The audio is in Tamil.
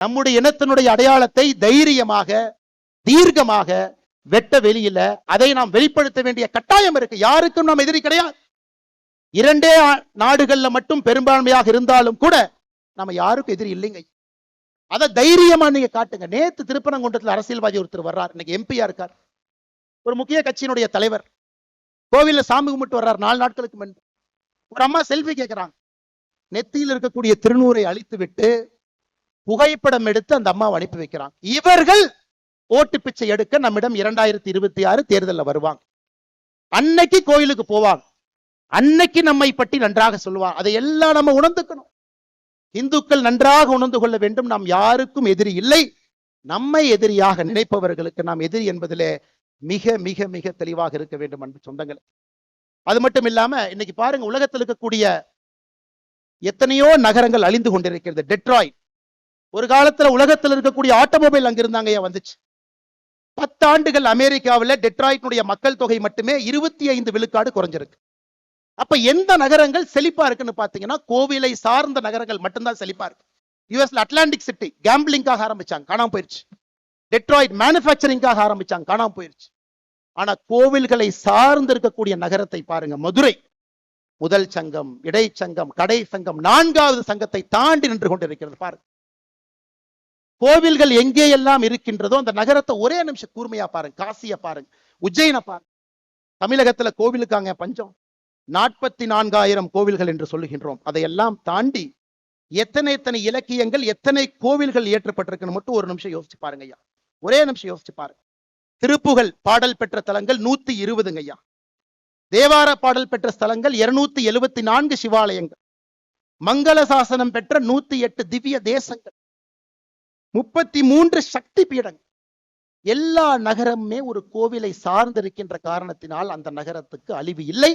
நம்முடைய இனத்தினுடைய அடையாளத்தை தைரியமாக தீர்க்கமாக வெட்ட வெளியில அதை நாம் வெளிப்படுத்த வேண்டிய கட்டாயம் இருக்கு. யாருக்கும் நாம் எதிரி கிடையாது. இரண்டே நாடுகள்ல மட்டும் பெரும்பான்மையாக இருந்தாலும் கூட நம்ம யாருக்கும் எதிரி இல்லைங்க. அதை தைரியமா நீங்க காட்டுங்க. நேத்து திருப்பரங்குன்றத்தில் அரசியல்வாதி ஒருத்தர் வர்றார், இன்னைக்கு எம்பியா இருக்கார், ஒரு முக்கிய கட்சியினுடைய தலைவர், கோவில்ல சாமி கும்பிட்டு வர்றார். 4 நாட்களுக்கு முன்பு ஒரு அம்மா செல்ஃபி கேட்கிறாங்க. நெத்தியில் இருக்கக்கூடிய திருநூரை அழித்து விட்டு புகைப்படம் எடுத்து அந்த அம்மாவை அனுப்பி வைக்கிறாங்க. இவர்கள் ஓட்டு பிச்சை எடுக்க நம்மிடம் 2026 தேர்தலில் வருவாங்க. அன்னைக்கு கோயிலுக்கு போவாங்க, அன்னைக்கு நம்மை பற்றி நன்றாக சொல்லுவாங்க. அதை எல்லாம் நம்ம உணர்ந்துக்கணும். இந்துக்கள் நன்றாக உணர்ந்து கொள்ள வேண்டும், நாம் யாருக்கும் எதிரி இல்லை. நம்மை எதிரியாக நினைப்பவர்களுக்கு நாம் எதிரி என்பதிலே மிக மிக மிக தெளிவாக இருக்க வேண்டும் அன்பு சொந்தங்களே. அது மட்டும் இல்லாம இன்னைக்கு பாருங்க, உலகத்தில் இருக்கக்கூடிய எத்தனையோ நகரங்கள் அழிந்து கொண்டிருக்கிறது. டெட்ராய்ட் ஒரு காலத்துல உலகத்தில் இருக்கக்கூடிய ஆட்டோமொபைல் அங்கிருந்தாங்க வந்துச்சு. 10 ஆண்டுகள் அமெரிக்காவில் டெட்ராய்டினுடைய மக்கள் தொகை மட்டுமே 25 விழுக்காடு குறைஞ்சிருக்கு. அப்ப எந்த நகரங்கள் செழிப்பா இருக்குன்னு பாத்தீங்கன்னா கோவிலை சார்ந்த நகரங்கள் மட்டும்தான் செழிப்பா இருக்கு. யுஎஸ்ல அட்லாண்டிக் சிட்டி கேம்பிளிங்காக ஆரம்பிச்சாங்க, காணாம போயிருச்சு. டெட்ராய்ட் மேனுஃபேக்சரிங்காக ஆரம்பிச்சாங்க, காணாம போயிருச்சு. ஆனா கோவில்களை சார்ந்து இருக்கக்கூடிய நகரத்தை பாருங்க, மதுரை முதல் சங்கம், இடைச்சங்கம், கடை சங்கம், 4வது சங்கத்தை தாண்டி நின்று கொண்டிருக்கிறது. பாருங்க, கோவில்கள் எங்கே எல்லாம் இருக்கின்றதோ அந்த நகரத்தை ஒரே நிமிஷம் கூர்மையா பாருங்க. காசிய பாருங்க, உஜ்ஜயினை பாருங்க. தமிழகத்துல கோவிலுக்காங்க பஞ்சம். 44,000 கோவில்கள் என்று சொல்லுகின்றோம். அதையெல்லாம் தாண்டி எத்தனை இலக்கியங்கள், எத்தனை கோவில்கள் இயற்றப்பட்டிருக்குன்னு மட்டும் ஒரு நிமிஷம் யோசிச்சு பாருங்க ஐயா. ஒரே நிமிஷம் யோசிச்சு பாருங்க. திருப்புகழ் பாடல் பெற்ற தலங்கள் 120 ஐயா. தேவார பாடல் பெற்ற ஸ்தலங்கள் 274 சிவாலயங்கள். மங்கள சாசனம் பெற்ற 108 திவ்ய தேசங்கள், 33 சக்தி பீடங்கள். எல்லா நகரமுமே ஒரு கோவிலை சார்ந்திருக்கின்ற காரணத்தினால் அந்த நகரத்துக்கு அழிவு இல்லை.